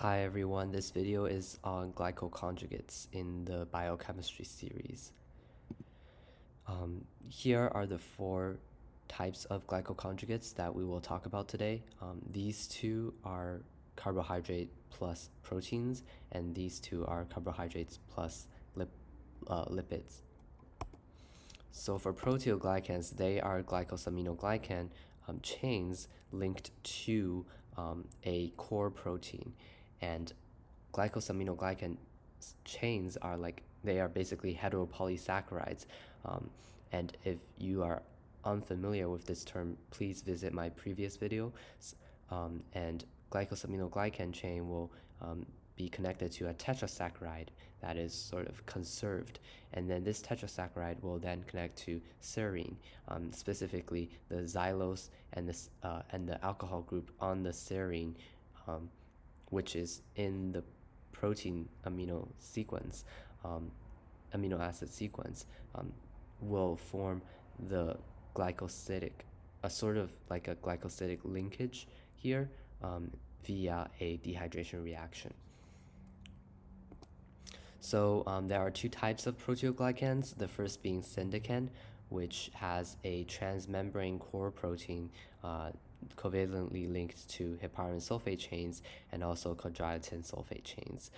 Hi everyone, this video is on glycoconjugates in the biochemistry series. Here are the four types of glycoconjugates that we will talk about today. These two are carbohydrate plus proteins, and these two are carbohydrates plus lipids. So for proteoglycans, they are glycosaminoglycan chains linked to a core protein, and glycosaminoglycan chains are they are basically heteropolysaccharides. And if you are unfamiliar with this term, please visit my previous video. And glycosaminoglycan chain will be connected to a tetrasaccharide that is sort of conserved, and then this tetrasaccharide will then connect to serine, specifically the xylose and the alcohol group on the serine, which is in the protein amino acid sequence, will form the glycosidic, a sort of like a glycosidic linkage here, via a dehydration reaction. So there are two types of proteoglycans, the first being syndecan, which has a transmembrane core protein covalently linked to heparin sulfate chains and also chondroitin sulfate chains.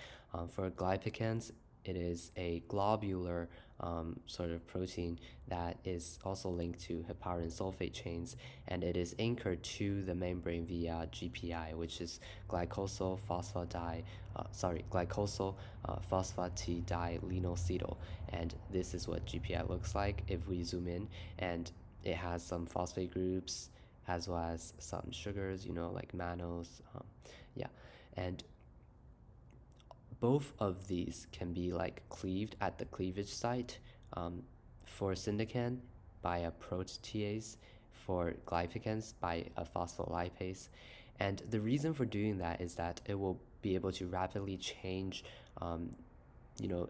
For glypicans, it is a globular sort of protein that is also linked to heparin sulfate chains, and it is anchored to the membrane via GPI, which is glycosyl phosphatidylinoacetyl, and this is what GPI looks like if we zoom in, and it has some phosphate groups as well as some sugars, like mannose, yeah, and both of these can be cleaved at the cleavage site, for syndecan by a protease, for glypicans by a phospholipase. And the reason for doing that is that it will be able to rapidly change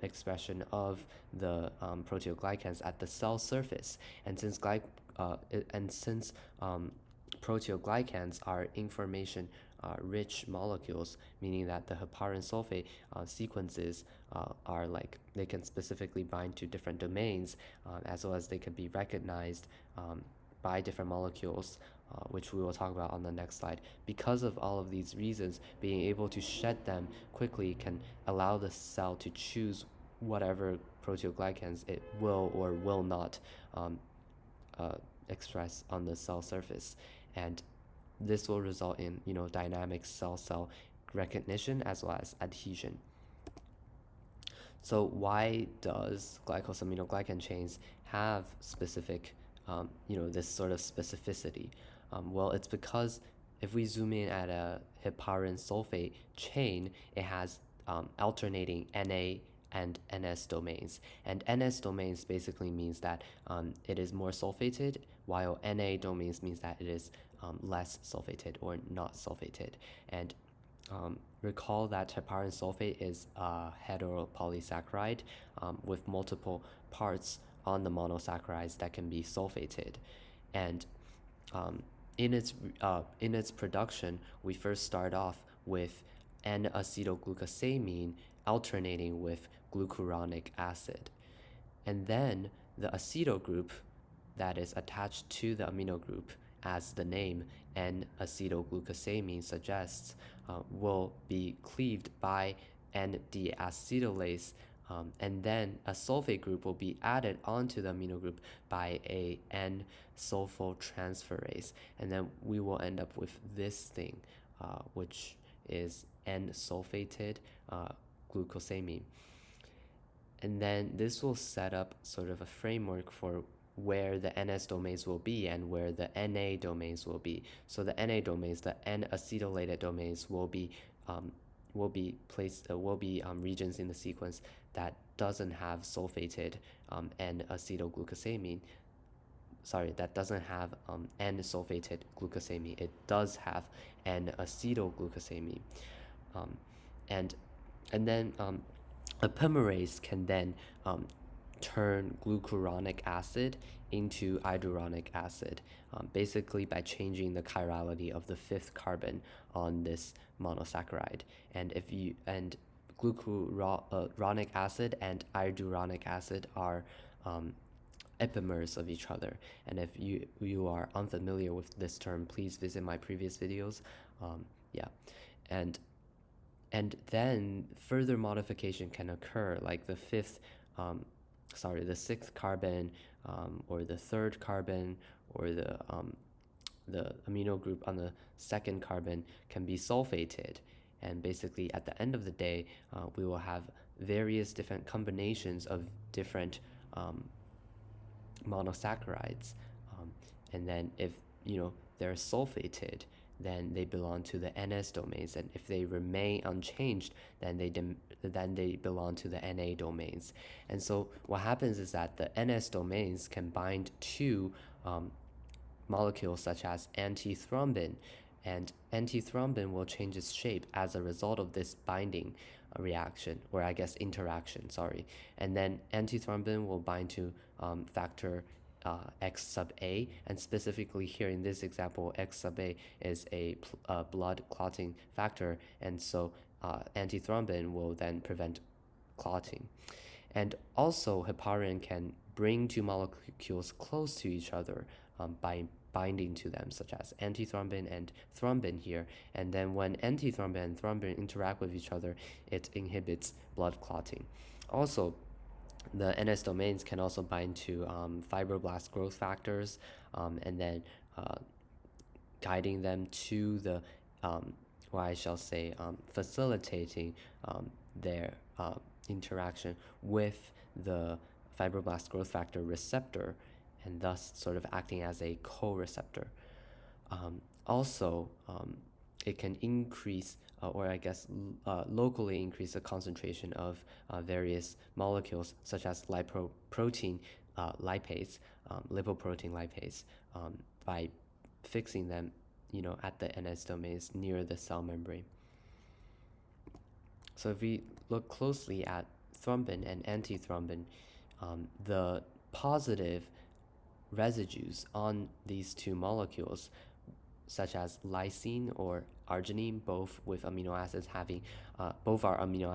expression of the proteoglycans at the cell surface. And since proteoglycans are information rich molecules, meaning that the heparin sulfate sequences are they can specifically bind to different domains, as well as they can be recognized by different molecules, which we will talk about on the next slide. Because of all of these reasons, being able to shed them quickly can allow the cell to choose whatever proteoglycans it will or will not express on the cell surface, and this will result in dynamic cell-cell recognition as well as adhesion. So why does glycosaminoglycan chains have specific, this sort of specificity? Well, it's because if we zoom in at a heparin sulfate chain, it has alternating Na and Ns domains. And Ns domains basically means that it is more sulfated, while Na domains means that it is less sulfated or not sulfated. And recall that heparin sulfate is a heteropolysaccharide with multiple parts on the monosaccharides that can be sulfated. And in its production, we first start off with N-acetylglucosamine alternating with glucuronic acid. And then the acetyl group that is attached to the amino group, as the name N-acetylglucosamine suggests, will be cleaved by N-deacetylase, and then a sulfate group will be added onto the amino group by a N-sulfotransferase, and then we will end up with this thing, which is N-sulfated glucosamine. And then this will set up sort of a framework for where the NS domains will be and where the Na domains will be. So the Na domains, the N-acetylated domains, will be regions in the sequence that doesn't have sulfated N-acetylglucosamine. Sorry, that doesn't have N-sulfated glucosamine. It does have N-acetylglucosamine, and then a polymerase can then turn glucuronic acid into iduronic acid, basically by changing the chirality of the fifth carbon on this monosaccharide. And glucuronic acid and iduronic acid are epimers of each other. And if you are unfamiliar with this term, please visit my previous videos. Yeah, and then further modification can occur, like the sixth carbon, or the third carbon, or the amino group on the second carbon can be sulfated. And basically, at the end of the day, we will have various different combinations of different monosaccharides. And then if they're sulfated, then they belong to the NS domains, and if they remain unchanged, then they belong to the Na domains. And so what happens is that the NS domains can bind to molecules such as antithrombin, and antithrombin will change its shape as a result of this binding reaction, or I guess interaction, sorry. And then antithrombin will bind to factor X sub A, and specifically here in this example, X sub A is a blood clotting factor, and so antithrombin will then prevent clotting. And also, heparin can bring two molecules close to each other by binding to them, such as antithrombin and thrombin here. And then when antithrombin and thrombin interact with each other, it inhibits blood clotting. Also, the NS domains can also bind to fibroblast growth factors, and then guiding them to the, or I shall say, facilitating their interaction with the fibroblast growth factor receptor, and thus sort of acting as a co-receptor. Also, it can increase, or I guess locally increase the concentration of various molecules, such as lipoprotein lipase, by fixing them, at the NS domains near the cell membrane. So if we look closely at thrombin and antithrombin, the positive residues on these two molecules, such as lysine or arginine, both are amino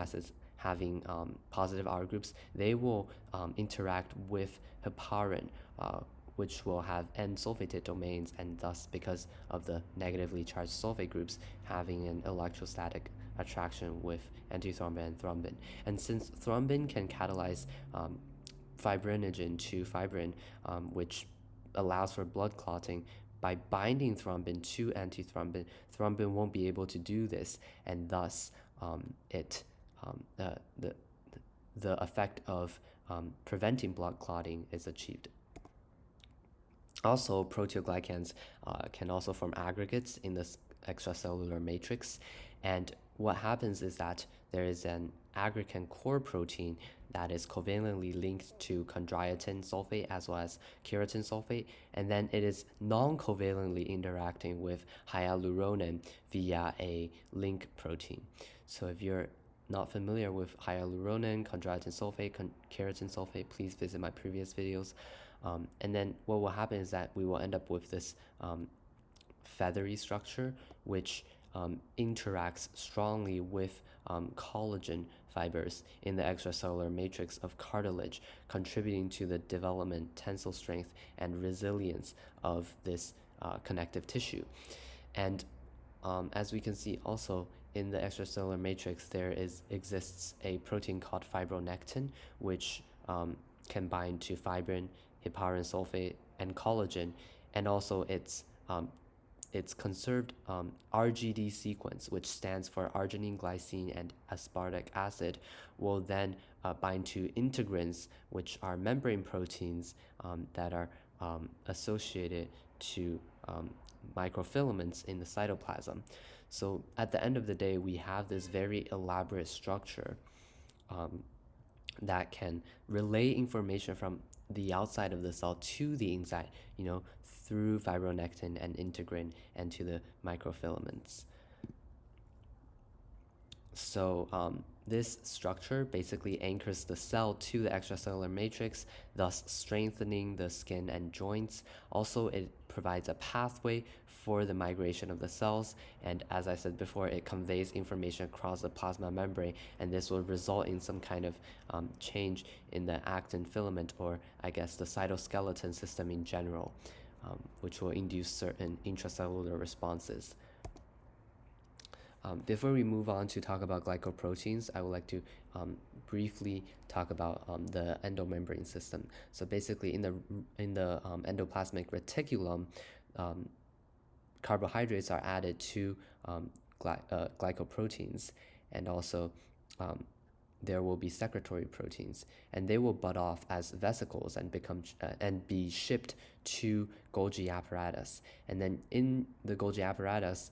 acids having positive R groups, they will interact with heparin, which will have N-sulfated domains, and thus, because of the negatively charged sulfate groups, having an electrostatic attraction with antithrombin and thrombin. And since thrombin can catalyze fibrinogen to fibrin, which allows for blood clotting, by binding thrombin to antithrombin, thrombin won't be able to do this, and thus the effect of preventing blood clotting is achieved. Also, proteoglycans can also form aggregates in this extracellular matrix, and what happens is that there is an aggregant core protein that is covalently linked to chondroitin sulfate as well as keratin sulfate, and then it is non-covalently interacting with hyaluronan via a link protein. So if you're not familiar with hyaluronan, chondroitin sulfate, keratin sulfate, please visit my previous videos. And then what will happen is that we will end up with this feathery structure, which interacts strongly with collagen fibers in the extracellular matrix of cartilage, contributing to the development, tensile strength, and resilience of this connective tissue. And as we can see also in the extracellular matrix, there exists a protein called fibronectin, which can bind to fibrin, heparin sulfate, and collagen, and also its conserved RGD sequence, which stands for arginine, glycine, and aspartic acid, will then bind to integrins, which are membrane proteins that are associated to microfilaments in the cytoplasm. So at the end of the day, we have this very elaborate structure that can relay information from the outside of the cell to the inside, through fibronectin and integrin and to the microfilaments. This structure basically anchors the cell to the extracellular matrix, thus strengthening the skin and joints. Also, it provides a pathway for the migration of the cells, and as I said before, it conveys information across the plasma membrane, and this will result in some kind of change in the actin filament, or I guess the cytoskeleton system in general, which will induce certain intracellular responses. Before we move on to talk about glycoproteins, I would like to briefly talk about the endomembrane system. So basically, in the endoplasmic reticulum, carbohydrates are added to glycoproteins, and also there will be secretory proteins, and they will bud off as vesicles and become and be shipped to Golgi apparatus. And then in the Golgi apparatus,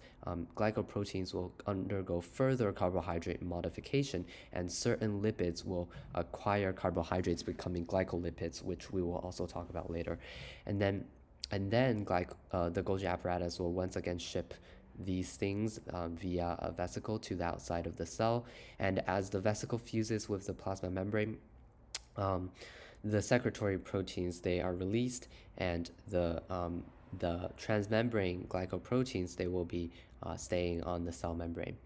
glycoproteins will undergo further carbohydrate modification, and certain lipids will acquire carbohydrates, becoming glycolipids, which we will also talk about later. And then the Golgi apparatus will once again ship these things via a vesicle to the outside of the cell, and as the vesicle fuses with the plasma membrane, the secretory proteins, they are released, and the transmembrane glycoproteins, they will be staying on the cell membrane.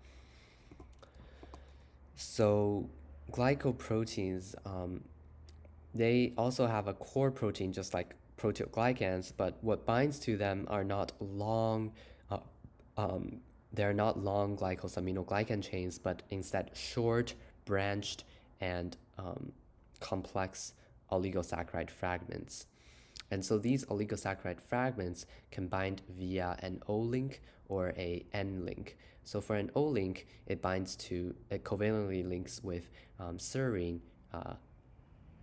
So glycoproteins, they also have a core protein just like proteoglycans, but what binds to them are not long they're not long glycosaminoglycan chains, but instead short, branched, and complex oligosaccharide fragments. And so these oligosaccharide fragments can bind via an O-link or a N-link. So for an O-link, it covalently links with serine,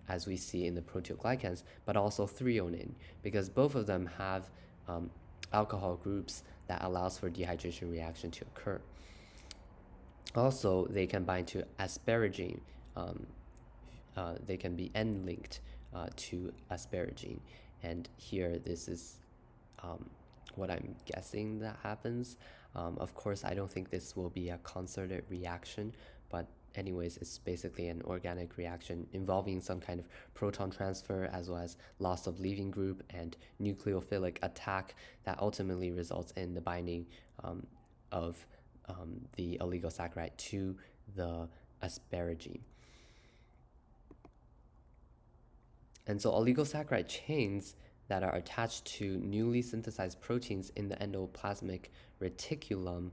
as we see in the proteoglycans, but also threonine, because both of them have alcohol groups that allows for dehydration reaction to occur. Also, they can bind to asparagine. They can be N-linked to asparagine. And here, this is what I'm guessing that happens. Of course, I don't think this will be a concerted reaction, but anyways, it's basically an organic reaction involving some kind of proton transfer, as well as loss of leaving group and nucleophilic attack that ultimately results in the binding of the oligosaccharide to the asparagine. And so oligosaccharide chains that are attached to newly synthesized proteins in the endoplasmic reticulum,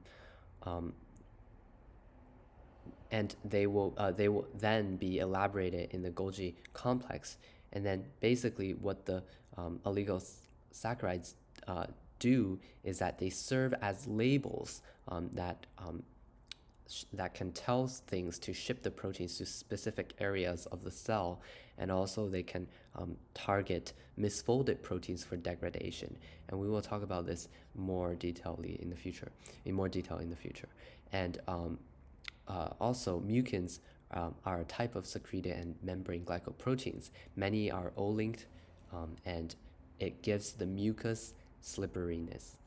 and they will then be elaborated in the Golgi complex. And then basically what the oligosaccharides do is that they serve as labels that can tell things to ship the proteins to specific areas of the cell, and also they can target misfolded proteins for degradation. And we will talk about this in more detail in the future. And also, mucins are a type of secreted and membrane glycoproteins. Many are O-linked, and it gives the mucus slipperiness.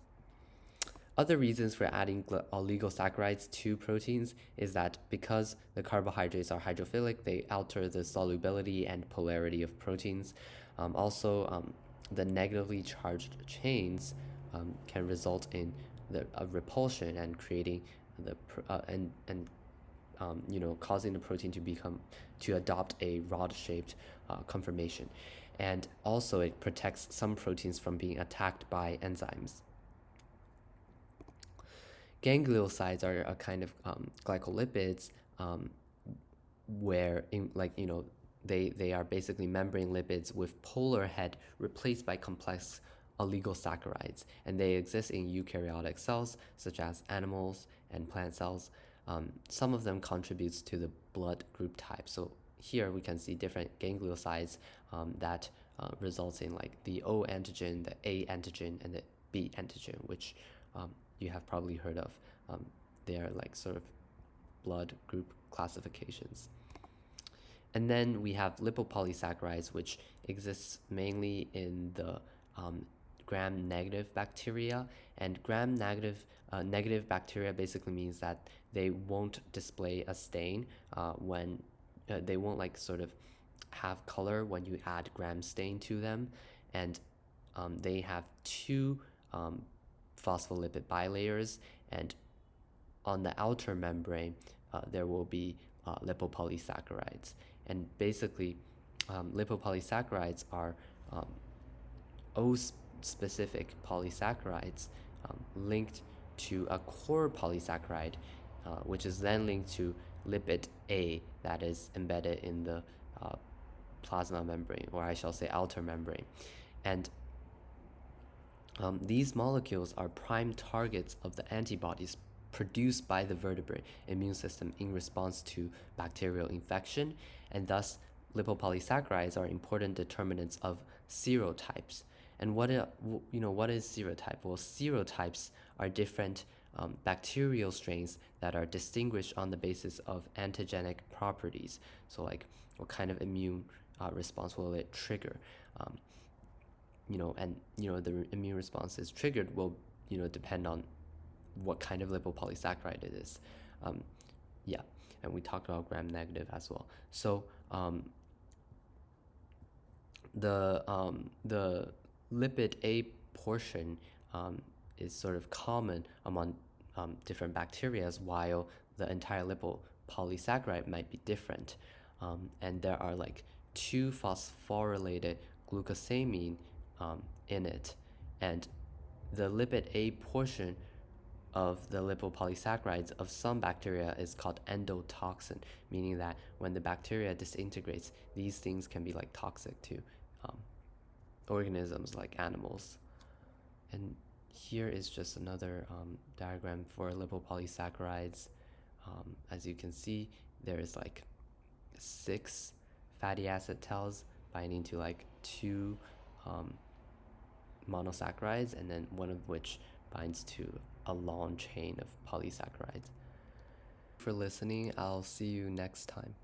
Other reasons for adding oligosaccharides to proteins is that because the carbohydrates are hydrophilic, they alter the solubility and polarity of proteins. The negatively charged chains can result in the repulsion and creating causing the protein to adopt a rod-shaped conformation. And also it protects some proteins from being attacked by enzymes. Gangliosides are a kind of glycolipids where they are basically membrane lipids with polar head replaced by complex oligosaccharides, and they exist in eukaryotic cells such as animals and plant cells. Some of them contributes to the blood group type. So here we can see different gangliosides that results in like the O antigen, the A antigen, and the B antigen, which you have probably heard of. They are like sort of blood group classifications. And then we have lipopolysaccharides, which exists mainly in the gram-negative bacteria. And negative bacteria basically means that they won't display a stain when they won't like sort of have color when you add gram stain to them. And they have two phospholipid bilayers, and on the outer membrane there will be lipopolysaccharides. And basically lipopolysaccharides are O-specific polysaccharides linked to a core polysaccharide, which is then linked to lipid A that is embedded in the plasma membrane, or I shall say outer membrane. And these molecules are prime targets of the antibodies produced by the vertebrate immune system in response to bacterial infection, and thus lipopolysaccharides are important determinants of serotypes. And what is serotype? Well, serotypes are different bacterial strains that are distinguished on the basis of antigenic properties. So like what kind of immune response will it trigger? The immune response is triggered will depend on what kind of lipopolysaccharide it is. And we talked about gram-negative as well. So the lipid A portion is sort of common among different bacteria, while the entire lipopolysaccharide might be different. And there are like two phosphorylated glucosamine in it, and the lipid A portion of the lipopolysaccharides of some bacteria is called endotoxin, meaning that when the bacteria disintegrates, these things can be like toxic to organisms like animals. And here is just another diagram for lipopolysaccharides. As you can see, there is like 6 fatty acid tails binding to like 2 monosaccharides, and then one of which binds to a long chain of polysaccharides. For listening, I'll see you next time.